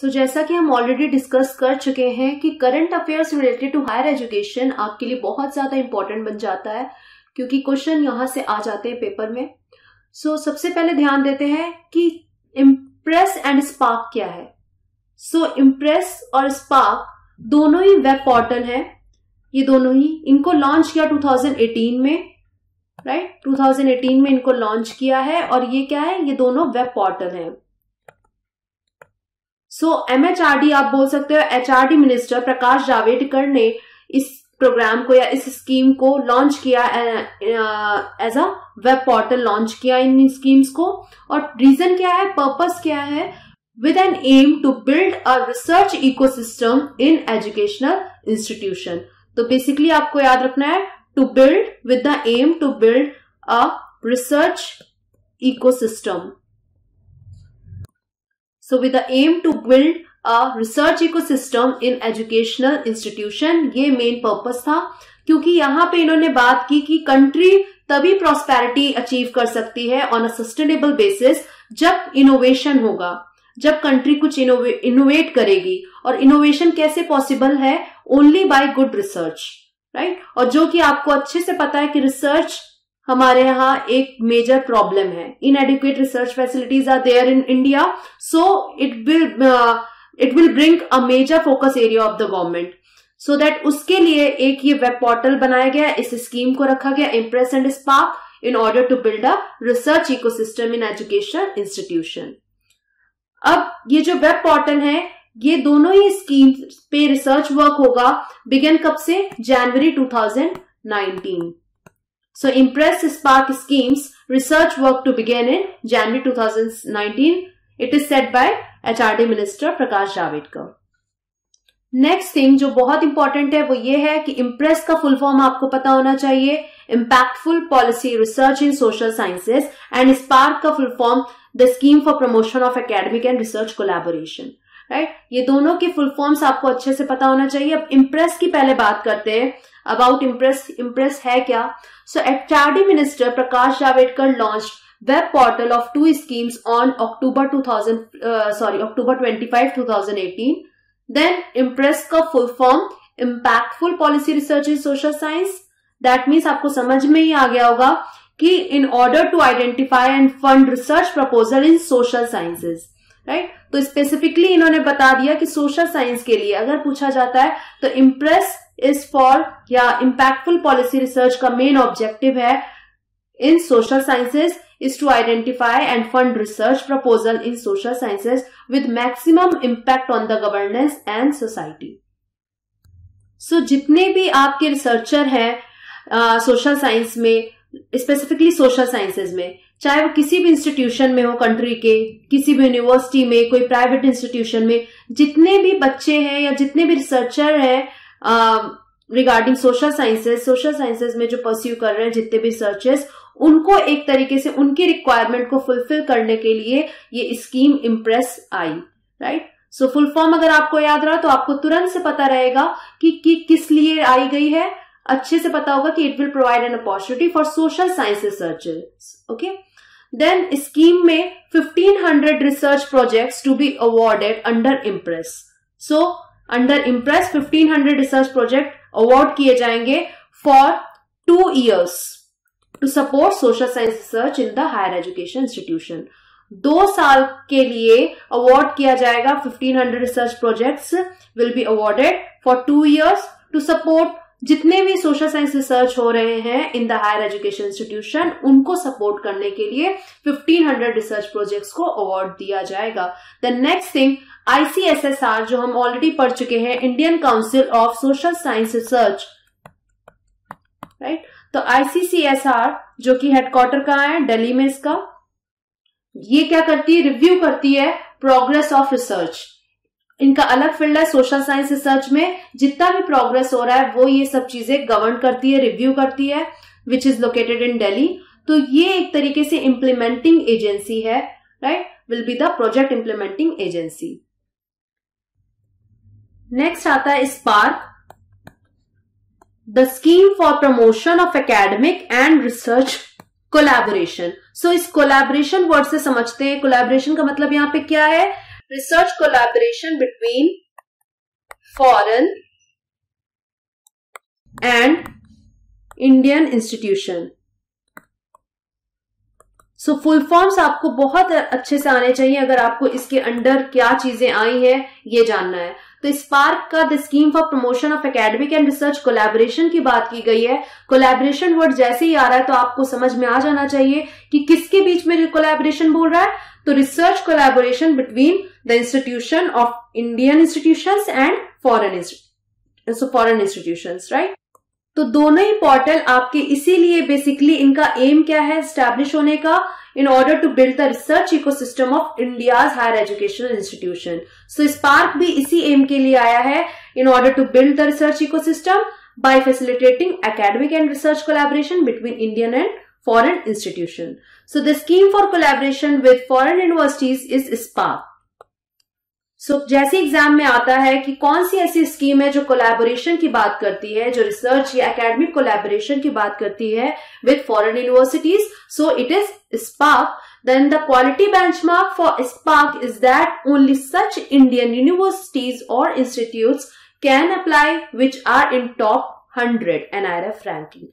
जैसा कि हम ऑलरेडी डिस्कस कर चुके हैं कि current affairs related to higher education आपके लिए बहुत ज्यादा इंपॉर्टेंट बन जाता है, क्योंकि क्वेश्चन यहां से आ जाते हैं पेपर में। सबसे पहले ध्यान देते हैं कि इम्प्रेस एंड स्पार्क क्या है। इम्प्रेस और स्पार्क दोनों ही वेब पोर्टल हैं। ये दोनों ही, इनको लॉन्च किया 2018 में, राइट, 2018 में इनको लॉन्च किया है। और ये क्या है, ये दोनों वेब पोर्टल हैं। MHRD आप बोल सकते हो, HRD मिनिस्टर प्रकाश जावड़ेकर ने इस प्रोग्राम को या इस स्कीम को लॉन्च किया, as a web portal launch किया इन स्कीम्स को। और रीजन क्या है, पर्पस क्या है, with an aim to build a research ecosystem in educational institution. तो बेसिकली आपको याद रखना है, to build with the aim to build a research ecosystem. So with the aim to build a research ecosystem in educational institution, ये main purpose था। क्योंकि यहाँ पे इन्होंने बात की कि कंट्री तभी प्रॉस्पेरिटी अचीव कर सकती है ऑन अ सस्टेनेबल बेसिस जब इनोवेशन होगा, जब कंट्री कुछ इनोवेट करेगी। और इनोवेशन कैसे पॉसिबल है, only by good research, right. और जो कि आपको अच्छे से पता है कि रिसर्च हमारे यहाँ एक मेजर प्रॉब्लम है। Inadequate research facilities are there in India, so it will bring a major focus area of the government. So that उसके लिए एक ये वेब पोर्टल बनाया गया, इस स्कीम को रखा गया, Impress and Spark, in order to build a research ecosystem in education institution. अब ये जो वेब पोर्टल है, ये दोनों ही स्कीम पे रिसर्च वर्क होगा। बिगिन कब से, जनवरी 2019। So Impress Spark schemes research work to begin in January 2019. It is said by HRD Minister Prakash Javadekar. Next thing जो बहुत इंपॉर्टेंट है वो ये है कि इम्प्रेस का फुल फॉर्म आपको पता होना चाहिए, impactful policy research in social sciences. And Spark का full form the scheme for promotion of academic and research collaboration, right. ये दोनों के फुल फॉर्म्स आपको अच्छे से पता होना चाहिए। अब इम्प्रेस की पहले बात करते हैं अबाउट इम्प्रेस। इम्प्रेस है क्या? HRD minister Prakash Javadekar launched web portal of 2 schemes on October 25, 2018. Then Impress का full form impactful policy research in social science. That means आपको समझ में ही आ गया होगा कि in order to identify and fund research proposal in social sciences, right. तो स्पेसिफिकली इन्होंने बता दिया कि सोशल साइंस के लिए अगर पूछा जाता है तो इम्प्रेस इज फॉर, या इम्पैक्टफुल पॉलिसी रिसर्च का मेन ऑब्जेक्टिव है in social sciences is to identify and fund research proposal in social sciences with maximum impact on the governance and society. जितने भी आपके रिसर्चर हैं सोशल साइंस में, specifically social sciences में, चाहे वो किसी भी इंस्टीट्यूशन में हो, कंट्री के किसी भी यूनिवर्सिटी में, कोई प्राइवेट इंस्टीट्यूशन में, जितने भी बच्चे हैं या जितने भी रिसर्चर हैं रिगार्डिंग सोशल साइंसेज में जो परस्यू कर रहे हैं, जितने भी रिसर्चर्स, उनको एक तरीके से उनकी रिक्वायरमेंट को फुलफिल करने के लिए ये स्कीम इम्प्रेस आई, राइट। फुल फॉर्म अगर आपको याद रहा तो आपको तुरंत से पता रहेगा कि किस लिए आई गई है। अच्छे से पता होगा कि it will provide an opportunity for social science researchers, okay. Then scheme में 1500 research projects to be awarded under Impress. Under Impress 1500 research project award किए जाएंगे for 2 years to support social science research in the higher education institution. 2 साल के लिए award किया जाएगा। 1500 research projects will be awarded for 2 years to support जितने भी social science research हो रहे हैं in the higher education institution, उनको सपोर्ट करने के लिए 1500 रिसर्च प्रोजेक्ट्स को अवार्ड दिया जाएगा। द नेक्स्ट थिंग, ICSSR जो हम ऑलरेडी पढ़ चुके हैं, Indian council of social science research, right. तो ICCSR जो कि हेडक्वार्टर कहाँ है, दिल्ली में इसका, ये क्या करती है, रिव्यू करती है प्रोग्रेस ऑफ रिसर्च। इनका अलग फील्ड है सोशल साइंस रिसर्च में। जितना भी प्रोग्रेस हो रहा है वो ये सब चीजें गवर्न करती है, रिव्यू करती है, which is located in Delhi. तो ये एक तरीके से इंप्लीमेंटिंग एजेंसी है, right, will be the project implementing agency. Next आता है spark, the scheme for promotion of academic and research collaboration. इस कोलैबोरेशन वर्ड से समझते हैं, कोलैबोरेशन का मतलब यहाँ पे क्या है, research collaboration between foreign and Indian institution. So full forms आपको बहुत अच्छे से आने चाहिए अगर आपको इसके अंडर क्या चीजें आई हैं ये जानना है. तो स्पार्क का the scheme for promotion of academic and research collaboration की बात की गई है. कोलैबोरेशन वर्ड जैसे ही आ रहा है तो आपको समझ में आ जाना चाहिए कि किसके बीच में कोलैबोरेशन बोल रहा है. तो research collaboration between the institution of Indian institutions and foreign institutions, right. तो दोनों ही पोर्टल आपके इसीलिए बेसिकली इनका एम क्या है एस्टैब्लिश होने का, in order to build the research ecosystem of India's higher educational institution. So Spark भी इसी एम के लिए आया है, in order to build the research ecosystem by facilitating academic and research collaboration between Indian and foreign institution. So the scheme for collaboration with foreign universities is Spark. So जैसे exam में आता है कि कौन सी ऐसी स्कीम है जो collaboration की बात करती है, जो रिसर्च या एकेडमिक कोलैबोरेशन की बात करती है with foreign universities. So it is spark. Then the quality benchmark for SPARC is that only such Indian universities or institutes can apply which are in top 100 NIRF ranking.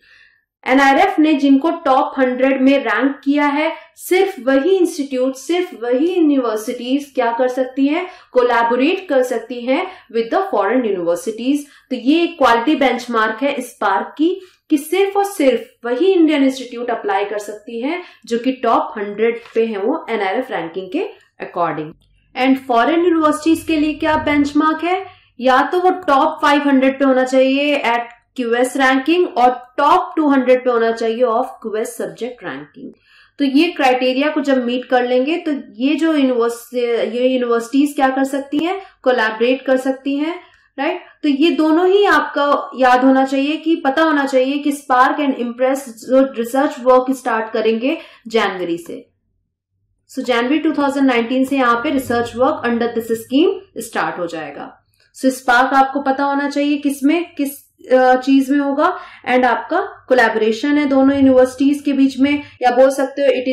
NIRF ने जिनको top 100 में rank किया है, सिर्फ वही institute, सिर्फ वही universities क्या कर सकती हैं, कोलैबोरेट कर सकती हैं विद द फॉरेन यूनिवर्सिटीज. तो ये एक क्वालिटी बेंचमार्क है स्पार्क की कि सिर्फ और सिर्फ वही इंडियन इंस्टीट्यूट अप्लाई कर सकती हैं जो कि टॉप 100 पे है वो NIRF रैंकिंग के अकॉर्डिंग. एंड फॉरेन यूनिवर्सिटीज के लिए क्या बेंचमार्क है, या तो वो टॉप 500 पे होना चाहिए एट QS रैंकिंग और टॉप 200 पे होना चाहिए ऑफ QS सब्जेक्ट रैंकिंग. तो ये क्राइटेरिया को जब मीट कर लेंगे तो ये जो यूनिवर्सिटीज क्या कर सकती हैं, कोलैबोरेट कर सकती हैं, राइट. तो ये दोनों ही आपका याद होना चाहिए कि पता होना चाहिए कि स्पार्क एंड इम्प्रेस जो रिसर्च वर्क स्टार्ट करेंगे जनवरी से. सो जनवरी 2019 से यहाँ पे research work under this scheme start हो जाएगा. सो स्पार्क आपको पता होना चाहिए किसमें किस चीज में होगा. एंड आपका कोलैबोरेशन है दोनों यूनिवर्सिटीज के बीच में, या बोल सकते हो it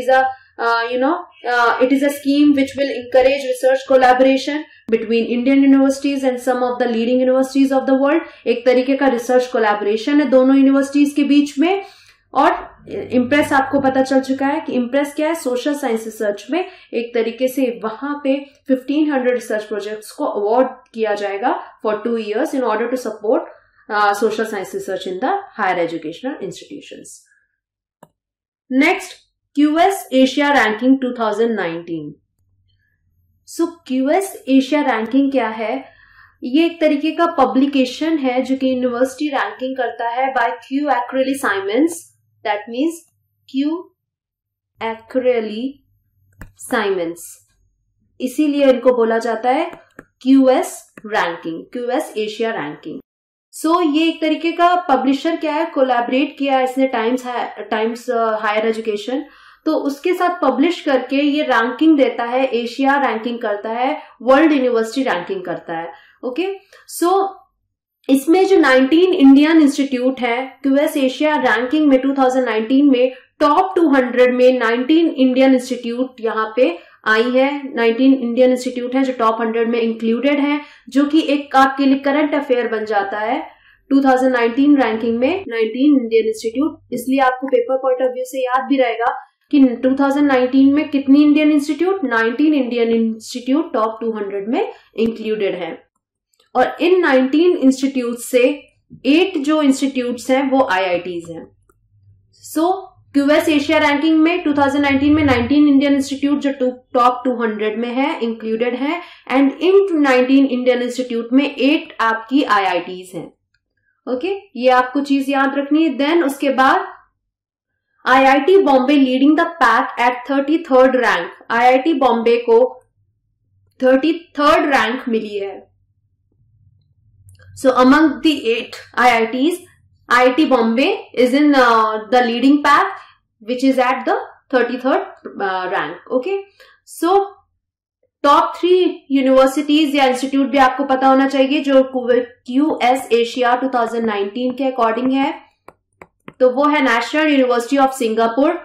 is a scheme which will encourage research collaboration between Indian universities and some of the leading universities of the world. एक तरीके का रिसर्च कोलैबोरेशन है दोनों यूनिवर्सिटीज के बीच में. और इम्प्रेस आपको पता चल चुका है कि इम्प्रेस क्या है, सोशल साइंस रिसर्च में एक तरीके से वहां पे 1500 रिसर्च प्रोजेक्ट्स को अवार्ड किया जाएगा for 2 years in order to support social science research in the higher educational institutions. Next, QS Asia Ranking 2019. So QS Asia Ranking क्या है? ये एक तरीके का पब्लिकेशन है जो कि यूनिवर्सिटी रैंकिंग करता है by Q Acrelli Simons. That means Q Acrelli Simons. इसीलिए इनको बोला जाता है QS ranking, QS Asia ranking. So ये एक तरीके का पब्लिशर क्या है, कोलैबोरेट किया है इसने टाइम्स हायर एजुकेशन, तो उसके साथ पब्लिश करके ये रैंकिंग देता है, एशिया रैंकिंग करता है, वर्ल्ड यूनिवर्सिटी रैंकिंग करता है. ओके, सो इसमें जो 19 इंडियन इंस्टीट्यूट है QS एशिया रैंकिंग में 2019 में टॉप 200 में 19 इंडियन इंस्टीट्यूट यहाँ पे आई है. 19 इंडियन इंस्टीट्यूट हैं जो टॉप 100 में इंक्लूडेड हैं, जो कि एक आपके लिए करंट अफेयर बन जाता है 2019 रैंकिंग में 19 इंडियन इंस्टीट्यूट. इसलिए आपको पेपर पॉइंट ऑफ व्यू से याद भी रहेगा कि 2019 में कितनी Indian institute, 19 Indian institute top 200 में इंक्लूडेड हैं. और इन 19 इंस्टीट्यूट से 8 जो इंस्टीट्यूट्स हैं वो IITs हैं. सो QS एशिया रैंकिंग में 2019 में 19 इंडियन इंस्टीट्यूट जो टॉप 200 में है इंक्लूडेड है, एंड इन 19 इंडियन इंस्टीट्यूट में 8 आपकी IITs हैं. ओके, ये आपको चीज याद रखनी है. देन उसके बाद IIT Bombay leading the pack at 33rd rank. IIT Bombay को 33rd रैंक मिली है. So among the 8 IITs, IIT Bombay is in the leading pack, which is at the 33rd rank. Okay, so top 3 universities या institute भी आपको पता होना चाहिए जो QS Asia 2019 के अकॉर्डिंग है. तो वो है नेशनल यूनिवर्सिटी ऑफ सिंगापुर